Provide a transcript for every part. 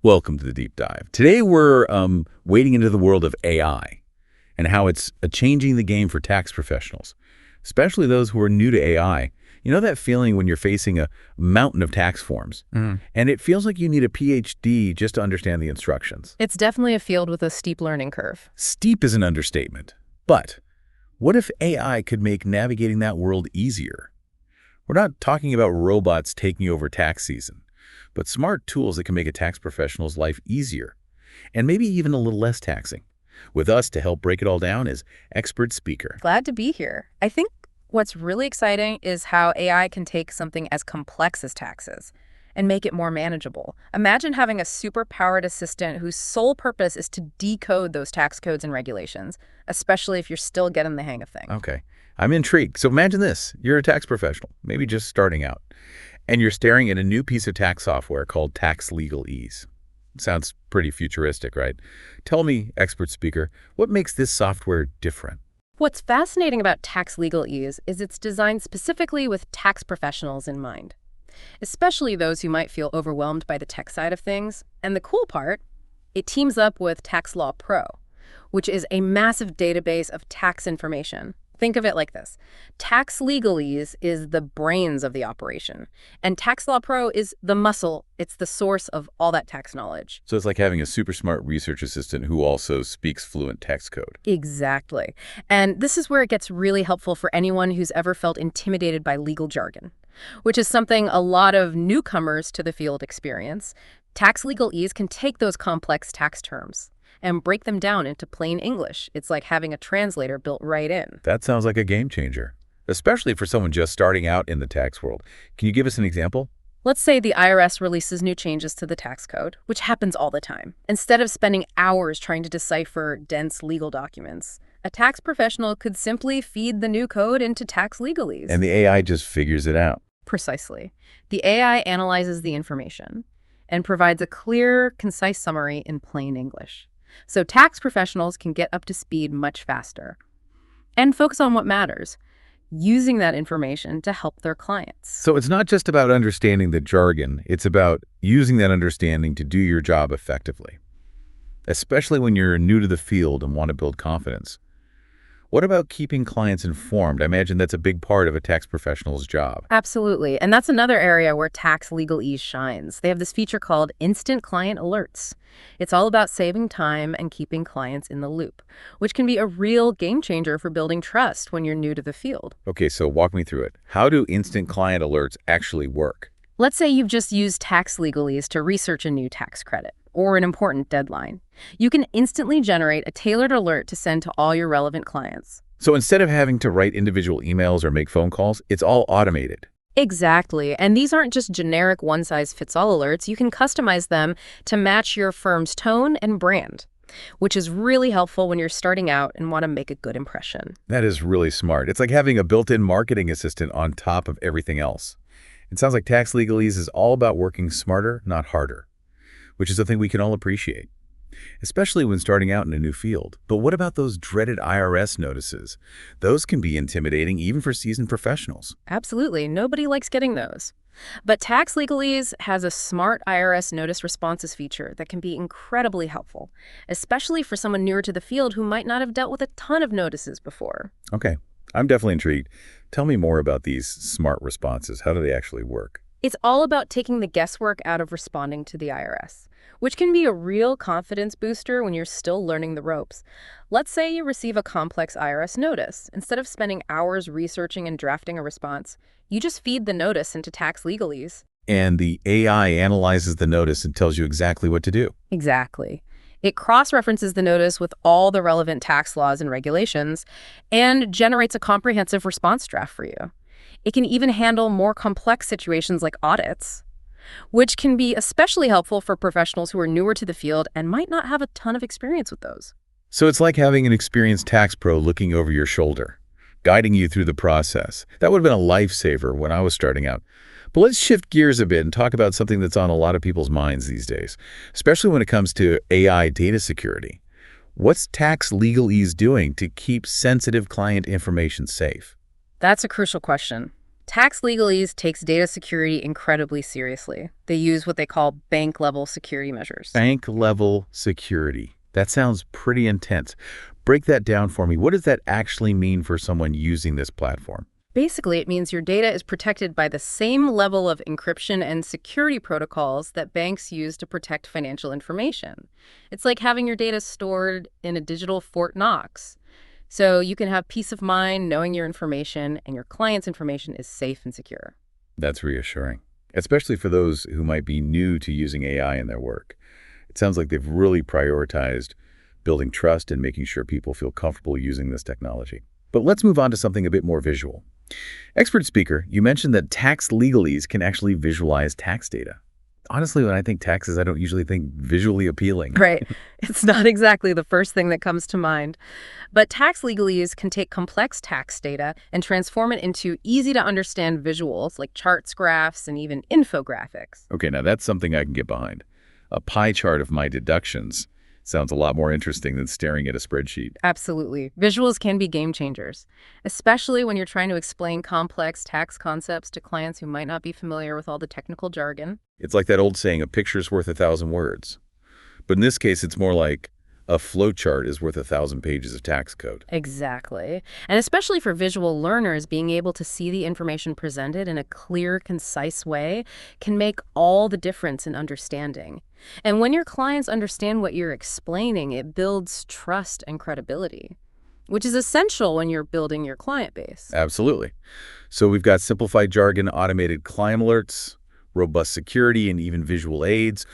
Welcome to the deep dive. Today we're wading into the world of AI and how it's changing the game for tax professionals, especially those who are new to AI. You know that feeling when you're facing a mountain of tax forms, and it feels like you need a PhD just to understand the instructions. It's definitely a field with a steep learning curve. Steep is an understatement. But what if AI could make navigating that world easier? We're not talking about robots taking over tax season, but smart tools that can make a tax professional's life easier and maybe even a little less taxing. With us to help break it all down is expert speaker. Glad to be here. I think what's really exciting is how AI can take something as complex as taxes and make it more manageable. Imagine having a super-powered assistant whose sole purpose is to decode those tax codes and regulations, especially if you're still getting the hang of things. Okay, I'm intrigued. So imagine this. You're a tax professional, maybe just starting out, and you're staring at a new piece of tax software called Tax Legalese. Sounds pretty futuristic, right? Tell me, expert speaker, what makes this software different? What's fascinating about Tax Legalese is it's designed specifically with tax professionals in mind, especially those who might feel overwhelmed by the tech side of things. And the cool part, it teams up with Tax Law Pro, which is a massive database of tax information. Think of it like this. Tax Legalese is the brains of the operation, and Tax Law Pro is the muscle. It's the source of all that tax knowledge. So it's like having a super smart research assistant who also speaks fluent tax code. Exactly. And this is where it gets really helpful for anyone who's ever felt intimidated by legal jargon, which is something a lot of newcomers to the field experience. Tax Legalese can take those complex tax terms and break them down into plain English. It's like having a translator built right in. That sounds like a game changer, especially for someone just starting out in the tax world. Can you give us an example? Let's say the IRS releases new changes to the tax code, which happens all the time. Instead of spending hours trying to decipher dense legal documents, a tax professional could simply feed the new code into Tax Legalese. And the AI just figures it out. Precisely. The AI analyzes the information and provides a clear, concise summary in plain English. So tax professionals can get up to speed much faster and focus on what matters, using that information to help their clients. So it's not just about understanding the jargon, it's about using that understanding to do your job effectively, especially when you're new to the field and want to build confidence. What about keeping clients informed? I imagine that's a big part of a tax professional's job. Absolutely. And that's another area where Tax Legalese shines. They have this feature called Instant Client Alerts. It's all about saving time and keeping clients in the loop, which can be a real game changer for building trust when you're new to the field. Okay, so walk me through it. How do instant client alerts actually work? Let's say you've just used Tax Legalese to research a new tax credit or an important deadline. You can instantly generate a tailored alert to send to all your relevant clients. So instead of having to write individual emails or make phone calls, it's all automated. Exactly. And these aren't just generic one-size-fits-all alerts. You can customize them to match your firm's tone and brand, which is really helpful when you're starting out and want to make a good impression. That is really smart. It's like having a built-in marketing assistant on top of everything else. It sounds like Tax Legalese is all about working smarter, not harder, which is something we can all appreciate, especially when starting out in a new field. But what about those dreaded IRS notices? Those can be intimidating even for seasoned professionals. Absolutely. Nobody likes getting those. But Tax Legalese has a smart IRS notice responses feature that can be incredibly helpful, especially for someone newer to the field who might not have dealt with a ton of notices before. Okay, I'm definitely intrigued. Tell me more about these smart responses. How do they actually work? It's all about taking the guesswork out of responding to the IRS, which can be a real confidence booster when you're still learning the ropes. Let's say you receive a complex IRS notice. Instead of spending hours researching and drafting a response, you just feed the notice into Tax Legalese. And the AI analyzes the notice and tells you exactly what to do. Exactly. It cross-references the notice with all the relevant tax laws and regulations and generates a comprehensive response draft for you. It can even handle more complex situations like audits, which can be especially helpful for professionals who are newer to the field and might not have a ton of experience with those. So it's like having an experienced tax pro looking over your shoulder, guiding you through the process. That would have been a lifesaver when I was starting out. But let's shift gears a bit and talk about something that's on a lot of people's minds these days, especially when it comes to AI data security. What's Tax Legalese doing to keep sensitive client information safe? That's a crucial question. Tax Legalese takes data security incredibly seriously. They use what they call bank-level security measures. Bank-level security. That sounds pretty intense. Break that down for me. What does that actually mean for someone using this platform? Basically, it means your data is protected by the same level of encryption and security protocols that banks use to protect financial information. It's like having your data stored in a digital Fort Knox. So you can have peace of mind knowing your information and your client's information is safe and secure. That's reassuring, especially for those who might be new to using AI in their work. It sounds like they've really prioritized building trust and making sure people feel comfortable using this technology. But let's move on to something a bit more visual. Expert speaker, you mentioned that tax legalese can actually visualize tax data. Honestly, when I think taxes, I don't usually think visually appealing. Right. It's not exactly the first thing that comes to mind. But tax legalese can take complex tax data and transform it into easy-to-understand visuals like charts, graphs, and even infographics. Okay, now that's something I can get behind. A pie chart of my deductions sounds a lot more interesting than staring at a spreadsheet. Absolutely. Visuals can be game changers, especially when you're trying to explain complex tax concepts to clients who might not be familiar with all the technical jargon. It's like that old saying, a picture's worth 1,000 words. But in this case, it's more like a flowchart is worth 1,000 pages of tax code. Exactly. And especially for visual learners, being able to see the information presented in a clear, concise way can make all the difference in understanding. And when your clients understand what you're explaining, it builds trust and credibility, which is essential when you're building your client base. Absolutely. So we've got simplified jargon, automated claim alerts, robust security, and even visual aids.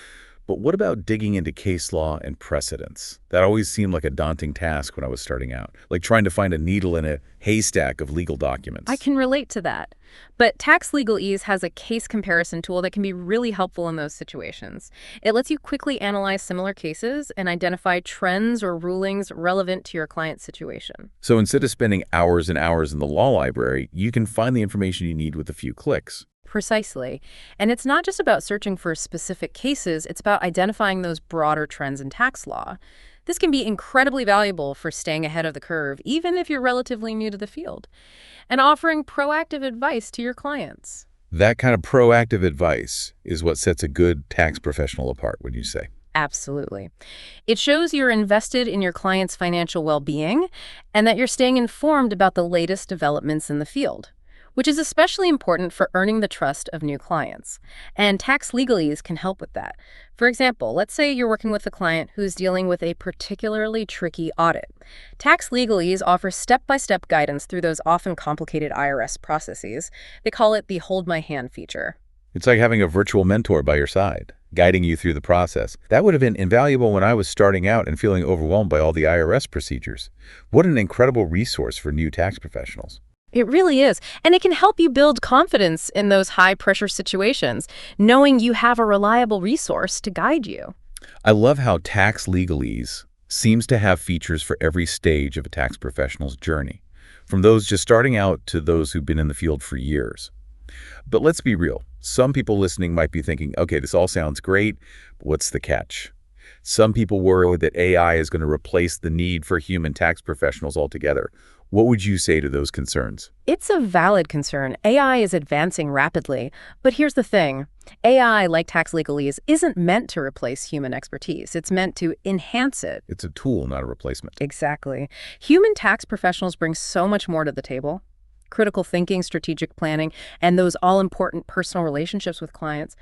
But what about digging into case law and precedents? That always seemed like a daunting task when I was starting out, like trying to find a needle in a haystack of legal documents. I can relate to that. But Tax Legalese has a case comparison tool that can be really helpful in those situations. It lets you quickly analyze similar cases and identify trends or rulings relevant to your client's situation. So instead of spending hours and hours in the law library, you can find the information you need with a few clicks. Precisely. And it's not just about searching for specific cases, it's about identifying those broader trends in tax law. This can be incredibly valuable for staying ahead of the curve, even if you're relatively new to the field, and offering proactive advice to your clients. That kind of proactive advice is what sets a good tax professional apart, would you say? Absolutely. It shows you're invested in your client's financial well-being and that you're staying informed about the latest developments in the field, which is especially important for earning the trust of new clients. And tax legalese can help with that. For example, let's say you're working with a client who's dealing with a particularly tricky audit. Tax legalese offers step-by-step guidance through those often complicated IRS processes. They call it the Hold My Hand feature. It's like having a virtual mentor by your side, guiding you through the process. That would have been invaluable when I was starting out and feeling overwhelmed by all the IRS procedures. What an incredible resource for new tax professionals. It really is. And it can help you build confidence in those high-pressure situations, knowing you have a reliable resource to guide you. I love how tax legalese seems to have features for every stage of a tax professional's journey, from those just starting out to those who've been in the field for years. But let's be real. Some people listening might be thinking, okay, this all sounds great, but what's the catch? Some people worry that AI is going to replace the need for human tax professionals altogether. What would you say to those concerns? It's a valid concern. AI is advancing rapidly. But here's the thing. AI, like tax legalese, isn't meant to replace human expertise. It's meant to enhance it. It's a tool, not a replacement. Exactly. Human tax professionals bring so much more to the table. Critical thinking, strategic planning, and those all-important personal relationships with clients.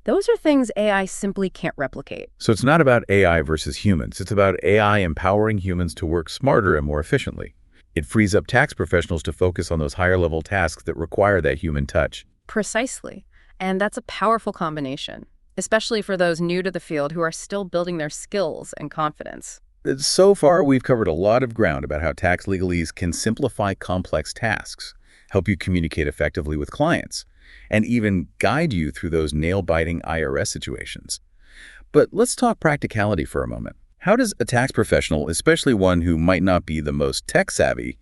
Those are things AI simply can't replicate. So it's not about AI versus humans. It's about AI empowering humans to work smarter and more efficiently. It frees up tax professionals to focus on those higher-level tasks that require that human touch. Precisely. And that's a powerful combination, especially for those new to the field who are still building their skills and confidence. So far, we've covered a lot of ground about how tax legalese can simplify complex tasks, help you communicate effectively with clients, and even guide you through those nail-biting IRS situations. But let's talk practicality for a moment. How does a tax professional, especially one who might not be the most tech-savvy,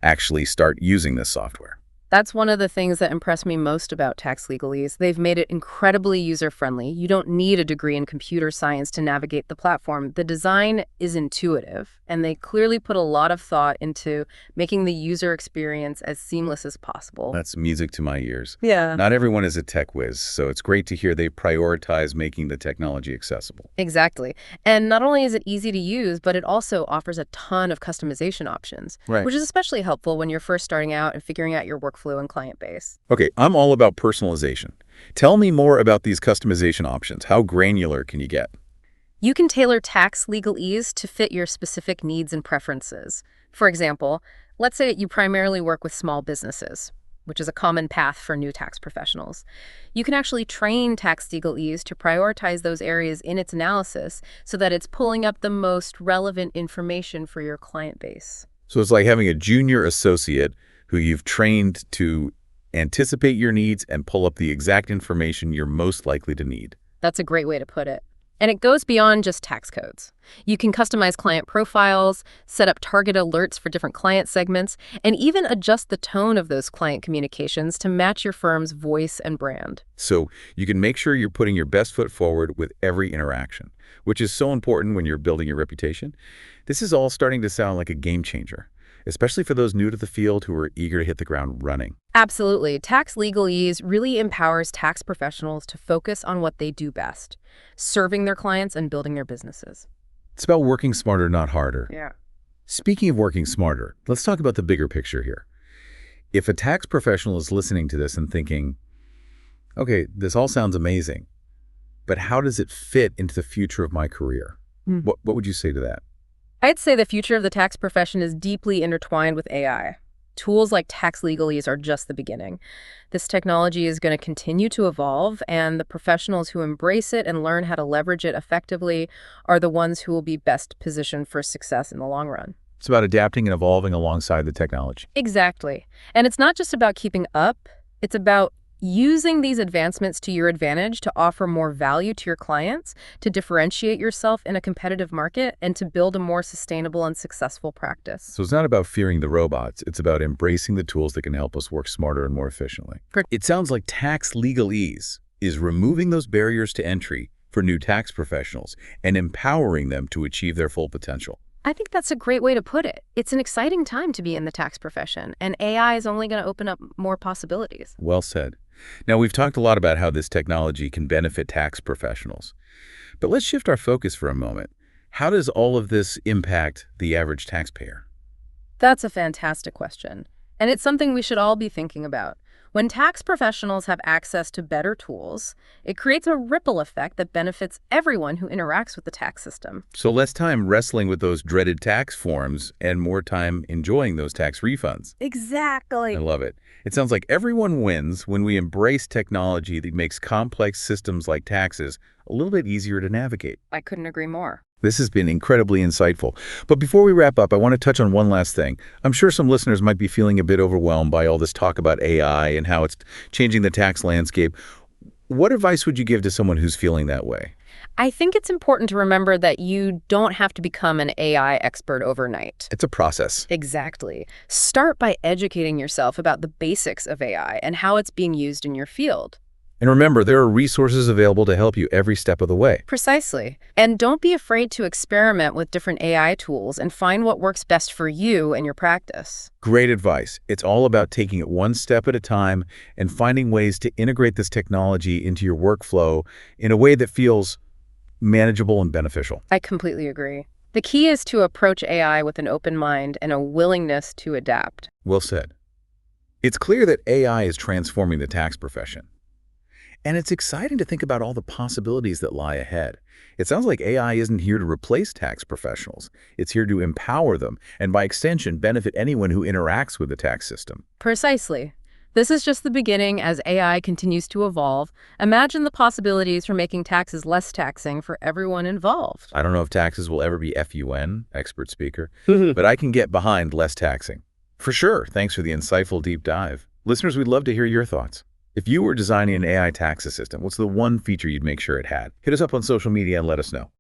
actually start using this software? That's one of the things that impressed me most about tax legalese. They've made it incredibly user-friendly. You don't need a degree in computer science to navigate the platform. The design is intuitive, and they clearly put a lot of thought into making the user experience as seamless as possible. That's music to my ears. Yeah. Not everyone is a tech whiz, so it's great to hear they prioritize making the technology accessible. Exactly. And not only is it easy to use, but it also offers a ton of customization options, Right. which is especially helpful when you're first starting out and figuring out your workflow and client base. Okay, I'm all about personalization. Tell me more about these customization options. How granular can you get? You can tailor tax legalese to fit your specific needs and preferences. For example, let's say you primarily work with small businesses, which is a common path for new tax professionals. You can actually train tax legalese to prioritize those areas in its analysis so that it's pulling up the most relevant information for your client base. So it's like having a junior associate who you've trained to anticipate your needs and pull up the exact information you're most likely to need. That's a great way to put it. And it goes beyond just tax codes. You can customize client profiles, set up target alerts for different client segments, and even adjust the tone of those client communications to match your firm's voice and brand. So you can make sure you're putting your best foot forward with every interaction, which is so important when you're building your reputation. This is all starting to sound like a game changer, especially for those new to the field who are eager to hit the ground running. Absolutely. Tax legalese really empowers tax professionals to focus on what they do best, serving their clients and building their businesses. It's about working smarter, not harder. Yeah. Speaking of working smarter, let's talk about the bigger picture here. If a tax professional is listening to this and thinking, okay, this all sounds amazing, but how does it fit into the future of my career? What would you say to that? I'd say the future of the tax profession is deeply intertwined with AI. Tools like tax legalese are just the beginning. This technology is going to continue to evolve, and the professionals who embrace it and learn how to leverage it effectively are the ones who will be best positioned for success in the long run. It's about adapting and evolving alongside the technology. Exactly. And it's not just about keeping up, it's about using these advancements to your advantage to offer more value to your clients, to differentiate yourself in a competitive market, and to build a more sustainable and successful practice. So it's not about fearing the robots. It's about embracing the tools that can help us work smarter and more efficiently. It sounds like tax legalese is removing those barriers to entry for new tax professionals and empowering them to achieve their full potential. I think that's a great way to put it. It's an exciting time to be in the tax profession, and AI is only going to open up more possibilities. Well said. Now, we've talked a lot about how this technology can benefit tax professionals. But let's shift our focus for a moment. How does all of this impact the average taxpayer? That's a fantastic question, and it's something we should all be thinking about. When tax professionals have access to better tools, it creates a ripple effect that benefits everyone who interacts with the tax system. So less time wrestling with those dreaded tax forms and more time enjoying those tax refunds. Exactly. I love it. It sounds like everyone wins when we embrace technology that makes complex systems like taxes a little bit easier to navigate. I couldn't agree more. This has been incredibly insightful. But before we wrap up, I want to touch on one last thing. I'm sure some listeners might be feeling a bit overwhelmed by all this talk about AI and how it's changing the tax landscape. What advice would you give to someone who's feeling that way? I think it's important to remember that you don't have to become an AI expert overnight. It's a process. Exactly. Start by educating yourself about the basics of AI and how it's being used in your field. And remember, there are resources available to help you every step of the way. Precisely. And don't be afraid to experiment with different AI tools and find what works best for you and your practice. Great advice. It's all about taking it one step at a time and finding ways to integrate this technology into your workflow in a way that feels manageable and beneficial. I completely agree. The key is to approach AI with an open mind and a willingness to adapt. Well said. It's clear that AI is transforming the tax profession. And it's exciting to think about all the possibilities that lie ahead. It sounds like AI isn't here to replace tax professionals. It's here to empower them and, by extension, benefit anyone who interacts with the tax system. Precisely. This is just the beginning as AI continues to evolve. Imagine the possibilities for making taxes less taxing for everyone involved. I don't know if taxes will ever be FUN, expert speaker, but I can get behind less taxing. For sure. Thanks for the insightful deep dive. Listeners, we'd love to hear your thoughts. If you were designing an AI tax assistant, what's the one feature you'd make sure it had? Hit us up on social media and let us know.